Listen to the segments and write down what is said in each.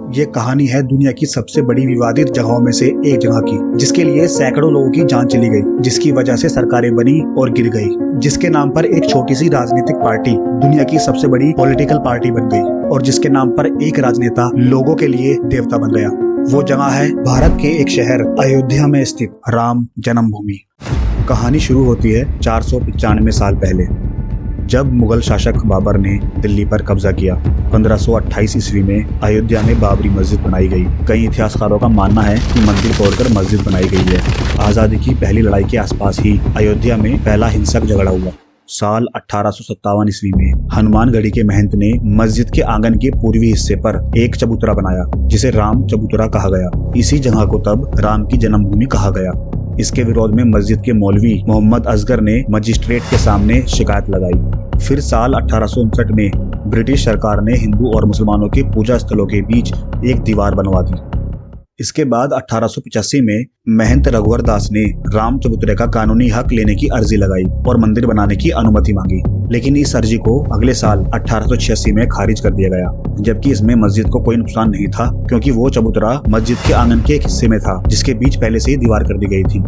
ये कहानी है दुनिया की सबसे बड़ी विवादित जगहों में से एक जगह की, जिसके लिए सैकड़ों लोगों की जान चली गई, जिसकी वजह से सरकारें बनी और गिर गई, जिसके नाम पर एक छोटी सी राजनीतिक पार्टी दुनिया की सबसे बड़ी पॉलिटिकल पार्टी बन गई, और जिसके नाम पर एक राजनेता लोगों के लिए देवता बन गया। वो जगह है भारत के एक शहर अयोध्या में स्थित राम जन्मभूमि। कहानी शुरू होती है 495 साल पहले, जब मुगल शासक बाबर ने दिल्ली पर कब्जा किया। 1528 ईस्वी में अयोध्या में बाबरी मस्जिद बनाई गई। कई इतिहासकारों का मानना है कि मंदिर तोड़कर मस्जिद बनाई गई है। आजादी की पहली लड़ाई के आसपास ही अयोध्या में पहला हिंसक झगड़ा हुआ। साल 1857 ईस्वी में हनुमानगढ़ी के महंत ने मस्जिद के आंगन के पूर्वी हिस्से पर एक चबूतरा बनाया, जिसे राम चबूतरा कहा गया। इसी जगह को तब राम की जन्मभूमि कहा गया। इसके विरोध में मस्जिद के मौलवी मोहम्मद असगर ने मजिस्ट्रेट के सामने शिकायत लगाई। फिर साल 1859 में ब्रिटिश सरकार ने हिंदू और मुसलमानों के पूजा स्थलों के बीच एक दीवार बनवा दी। इसके बाद 1885 में महंत रघुवर दास ने राम चबूतरे का कानूनी हक लेने की अर्जी लगाई और मंदिर बनाने की अनुमति मांगी, लेकिन इस अर्जी को अगले साल 1886 में खारिज कर दिया गया, जबकि इसमें मस्जिद को कोई नुकसान नहीं था, क्योंकि वो चबूतरा मस्जिद के आंगन के एक हिस्से में था, जिसके बीच पहले से ही दीवार कर दी गई थी।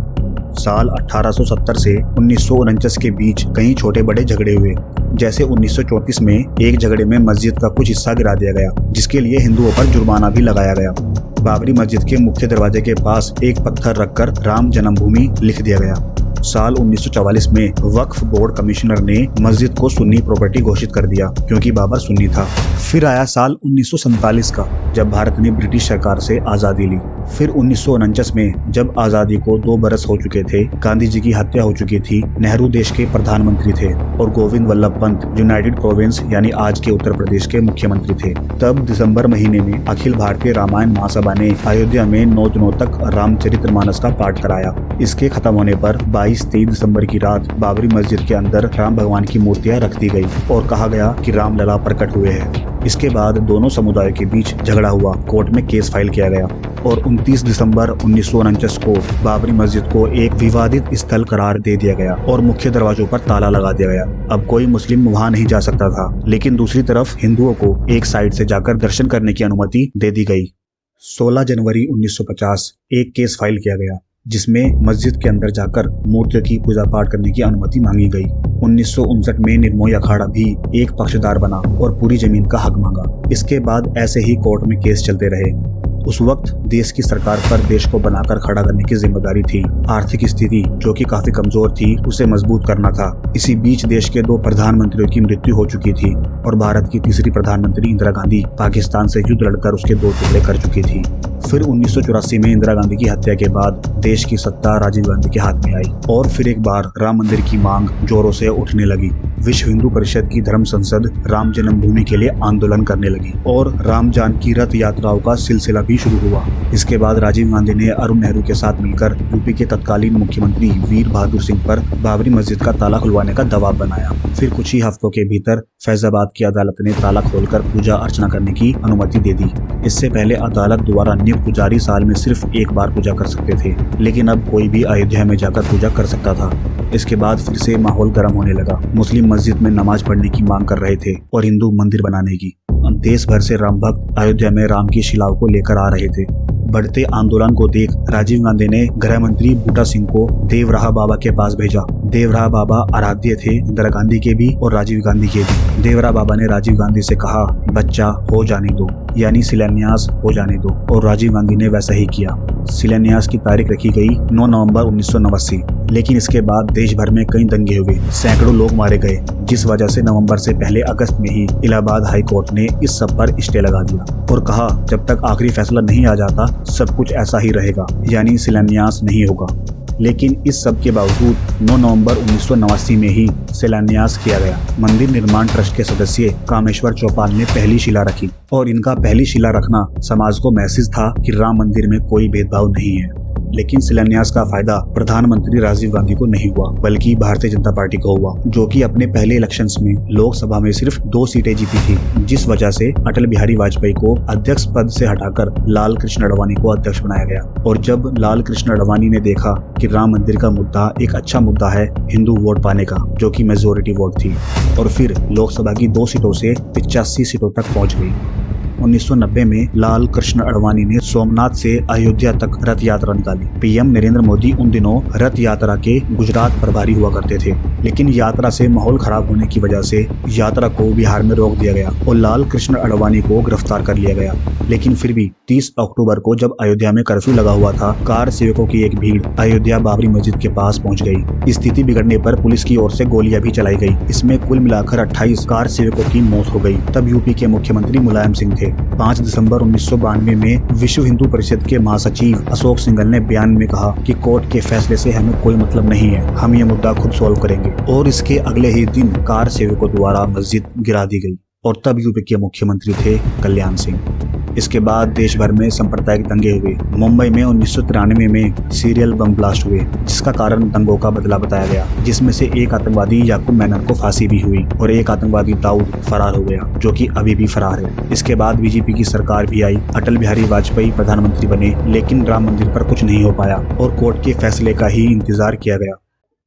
साल 1870 से 1949 के बीच कई छोटे बड़े झगड़े हुए, जैसे 1934 में एक झगड़े में मस्जिद का कुछ हिस्सा गिरा दिया गया, जिसके लिए हिंदुओं पर जुर्माना भी लगाया गया। बाबरी मस्जिद के मुख्य दरवाजे के पास एक पत्थर रखकर राम जन्मभूमि लिख दिया गया। साल 1944 में वक्फ बोर्ड कमिश्नर ने मस्जिद को सुन्नी प्रॉपर्टी घोषित कर दिया, क्योंकि बाबर सुन्नी था। फिर आया साल 1947 का, जब भारत ने ब्रिटिश सरकार से आजादी ली। फिर 1949 में, जब आजादी को 2 बरस हो चुके थे, गांधी जी की हत्या हो चुकी थी, नेहरू देश के प्रधानमंत्री थे और गोविंद वल्लभ पंत यूनाइटेड प्रोविंस यानी आज के उत्तर प्रदेश के मुख्यमंत्री थे। तब दिसंबर महीने में अखिल भारतीय रामायण महासभा ने अयोध्या में 9 दिनों तक रामचरितमानस का पाठ कराया। इसके खत्म होने पर 22-23 दिसंबर की रात बाबरी मस्जिद के अंदर राम भगवान की मूर्तियां रख दी गई और कहा गया कि रामलला प्रकट हुए हैं। इसके बाद दोनों समुदायों के बीच झगड़ा हुआ, कोर्ट में केस फाइल किया गया और 29 दिसंबर 1949 को बाबरी मस्जिद को एक विवादित स्थल करार दे दिया गया और मुख्य दरवाजों पर ताला लगा दिया गया। अब कोई मुस्लिम वहां नहीं जा सकता था, लेकिन दूसरी तरफ हिंदुओं को एक साइड से जाकर दर्शन करने की अनुमति दे दी गई। 16 जनवरी 1950 एक केस फाइल किया गया, जिसमें मस्जिद के अंदर जाकर मूर्तियों की पूजा पाठ करने की अनुमति मांगी गई। 1959 में निर्मोही अखाड़ा भी एक पक्षधार बना और पूरी जमीन का हक मांगा। इसके बाद ऐसे ही कोर्ट में केस चलते रहे। उस वक्त देश की सरकार पर देश को बनाकर खड़ा करने की जिम्मेदारी थी। आर्थिक स्थिति जो कि काफी कमजोर थी, उसे मजबूत करना था। इसी बीच देश के 2 प्रधानमंत्रियों की मृत्यु हो चुकी थी और भारत की तीसरी प्रधानमंत्री इंदिरा गांधी पाकिस्तान से युद्ध लड़कर उसके 2 टुकड़े कर चुकी थी। फिर 1984 में इंदिरा गांधी की हत्या के बाद देश की सत्ता राजीव गांधी के हाथ में आई और फिर एक बार राम मंदिर की मांग जोरों से उठने लगी। विश्व हिंदू परिषद की धर्म संसद राम जन्मभूमि के लिए आंदोलन करने लगी और राम जानकी रथ यात्राओं का सिलसिला भी शुरू हुआ। इसके बाद राजीव गांधी ने अरुण नेहरू के साथ मिलकर यूपी के तत्कालीन मुख्यमंत्री वीर बहादुर सिंह पर बाबरी मस्जिद का ताला खुलवाने का दबाव बनाया। फिर कुछ ही हफ्तों के भीतर फैजाबाद की अदालत ने ताला खोलकर पूजा अर्चना करने की अनुमति दे दी। इससे पहले अदालत द्वारा नियुक्त पुजारी साल में सिर्फ एक बार पूजा कर सकते थे, लेकिन अब कोई भी अयोध्या में जाकर पूजा कर सकता था। इसके बाद फिर से माहौल गर्म होने लगा। मुस्लिम मस्जिद में नमाज पढ़ने की मांग कर रहे थे और हिंदू मंदिर बनाने की। देश भर से राम भक्त अयोध्या में राम की शिलाओं को लेकर आ रहे थे। बढ़ते आंदोलन को देख राजीव गांधी ने गृह मंत्री बूटा सिंह को देवराहा बाबा के पास भेजा। देवराहा बाबा आराध्य थे इंदिरा गांधी के भी और राजीव गांधी के भी। देवराहा बाबा ने राजीव गांधी से कहा, बच्चा हो जाने दो, यानी शिलान्यास हो जाने दो, और राजीव गांधी ने वैसा ही किया। शिलान्यास की तारीख रखी गई 9 नवंबर 1989, लेकिन इसके बाद देश भर में कई दंगे हुए, सैकड़ों लोग मारे गए, जिस वजह से नवंबर से पहले अगस्त में ही इलाहाबाद हाई कोर्ट ने इस सब पर स्टे लगा दिया और कहा, जब तक आखिरी फैसला नहीं आ जाता सब कुछ ऐसा ही रहेगा, यानी शिलान्यास नहीं होगा। लेकिन इस सब के बावजूद 9 नवंबर 1989 में ही शिलान्यास किया गया। मंदिर निर्माण ट्रस्ट के सदस्य कामेश्वर चौपाल ने पहली शिला रखी और इनका पहली शिला रखना समाज को मैसेज था कि राम मंदिर में कोई भेदभाव नहीं है। लेकिन शिलान्यास का फायदा प्रधानमंत्री राजीव गांधी को नहीं हुआ, बल्कि भारतीय जनता पार्टी को हुआ, जो कि अपने पहले इलेक्शंस में लोकसभा में सिर्फ 2 सीटें जीती थी, जिस वजह से अटल बिहारी वाजपेयी को अध्यक्ष पद से हटाकर लाल कृष्ण आडवाणी को अध्यक्ष बनाया गया। और जब लाल कृष्ण आडवाणी ने देखा कि राम मंदिर का मुद्दा एक अच्छा मुद्दा है हिंदू वोट पाने का, जो कि मेजोरिटी वोट थी, और फिर लोकसभा की 2 सीटों से 85 सीटों तक पहुंच गई। 1990 में लाल कृष्ण आडवाणी ने सोमनाथ से अयोध्या तक रथ यात्रा निकाली। पीएम नरेंद्र मोदी उन दिनों रथ यात्रा के गुजरात प्रभारी हुआ करते थे, लेकिन यात्रा से माहौल खराब होने की वजह से यात्रा को बिहार में रोक दिया गया और लाल कृष्ण आडवाणी को गिरफ्तार कर लिया गया। लेकिन फिर भी 30 अक्टूबर को जब अयोध्या में कर्फ्यू लगा हुआ था, कार सेवकों की एक भीड़ अयोध्या बाबरी मस्जिद के पास पहुंच गई। स्थिति बिगड़ने पर पुलिस की ओर से गोलियां भी चलाई गई। इसमें कुल मिलाकर 28 कार सेवकों की मौत हो गई। तब यूपी के मुख्यमंत्री मुलायम सिंह थे। 5 दिसंबर 1992 में विश्व हिंदू परिषद के महासचिव अशोक सिंघल ने बयान में कहा कि कोर्ट के फैसले से हमें कोई मतलब नहीं है, हम ये मुद्दा खुद सॉल्व करेंगे। और इसके अगले ही दिन कार सेवकों द्वारा मस्जिद गिरा दी गई और तब यूपी के मुख्यमंत्री थे कल्याण सिंह। इसके बाद देश भर में सांप्रदायिक दंगे हुए। मुंबई में 1993 में सीरियल बम ब्लास्ट हुए, जिसका कारण दंगों का बदला बताया गया, जिसमें से एक आतंकवादी याकूब मेनन को फांसी भी हुई और एक आतंकवादी दाऊद फरार हो गया, जो कि अभी भी फरार है। इसके बाद बीजेपी की सरकार भी आई। अटल बिहारी वाजपेयी प्रधानमंत्री बने, लेकिन राम मंदिर पर कुछ नहीं हो पाया और कोर्ट के फैसले का ही इंतजार किया गया।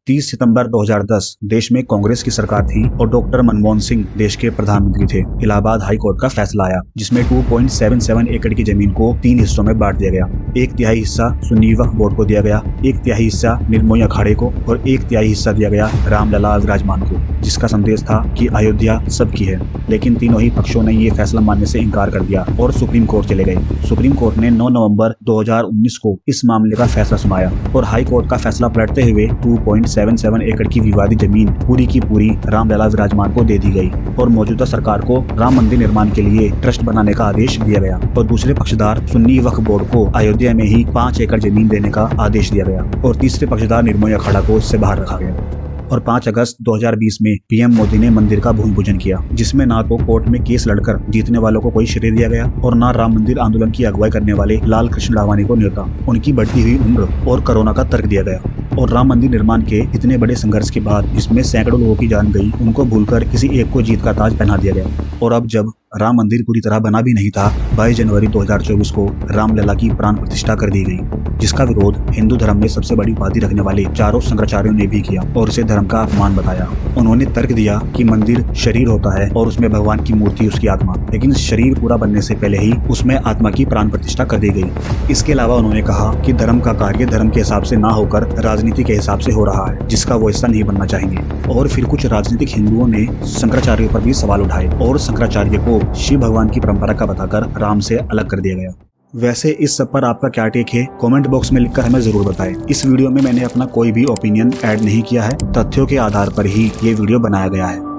30 सितंबर 2010 देश में कांग्रेस की सरकार थी और डॉक्टर मनमोहन सिंह देश के प्रधानमंत्री थे। इलाहाबाद हाई कोर्ट का फैसला आया, जिसमें 2.77 एकड़ की जमीन को 3 हिस्सों में बांट दिया गया। 1/3 हिस्सा सुन्नी वक्फ बोर्ड को दिया गया, 1/3 हिस्सा निर्मोही अखाड़े को और 1/3 हिस्सा दिया गया रामलला विराजमान को, जिसका संदेश था कि अयोध्या सबकी है। लेकिन तीनों ही पक्षों ने ये फैसला मानने से इनकार कर दिया और सुप्रीम कोर्ट चले गए। सुप्रीम कोर्ट ने 9 नवंबर 2019 को इस मामले का फैसला सुनाया और हाई कोर्ट का फैसला पलटते हुए 2.77 एकड़ की विवादित जमीन पूरी की पूरी रामलला विराजमान को दे दी गई और मौजूदा सरकार को राम मंदिर निर्माण के लिए ट्रस्ट बनाने का आदेश दिया गया और दूसरे पक्षधार सुन्नी वक्फ बोर्ड को अयोध्या में ही 5 एकड़ जमीन देने का आदेश दिया गया और तीसरे पक्षधार निर्मोही अखाड़ा को इससे बाहर रखा गया। और 5 अगस्त 2020 में पीएम मोदी ने मंदिर का भूमि पूजन किया, जिसमें ना तो कोर्ट में केस लड़कर जीतने वालों को कोई श्रेय दिया गया और ना राम मंदिर आंदोलन की अगुवाई करने वाले लाल कृष्ण आडवाणी को न्योता। उनकी बढ़ती हुई उम्र और कोरोना का तर्क दिया गया और राम मंदिर निर्माण के इतने बड़े संघर्ष के बाद जिसमें सैकड़ों लोगों की जान गई, उनको भूलकर किसी एक को जीत का ताज पहना दिया गया। और अब जब राम मंदिर पूरी तरह बना भी नहीं था, 22 जनवरी 2024 को रामलला की प्राण प्रतिष्ठा कर दी गई, जिसका विरोध हिंदू धर्म में सबसे बड़ी उपाधि रखने वाले चारों शंकराचार्यों ने भी किया और इसे धर्म का अपमान बताया। उन्होंने तर्क दिया कि मंदिर शरीर होता है और उसमें भगवान की मूर्ति उसकी आत्मा, लेकिन शरीर पूरा बनने से पहले ही उसमें आत्मा की प्राण प्रतिष्ठा कर दी गई। इसके अलावा उन्होंने कहा कि धर्म का कार्य धर्म के हिसाब से ना होकर राजनीति के हिसाब से हो रहा है, जिसका वो हिस्सा नहीं बनना चाहिए। और फिर कुछ राजनीतिक हिंदुओं ने शंकराचार्य पर भी सवाल उठाए और शंकराचार्य को शिव भगवान की परंपरा का बताकर राम से अलग कर दिया गया। वैसे इस सब पर आपका क्या टेक है, कमेंट बॉक्स में लिखकर हमें जरूर बताएं। इस वीडियो में मैंने अपना कोई भी ओपिनियन ऐड नहीं किया है, तथ्यों के आधार पर ही ये वीडियो बनाया गया है।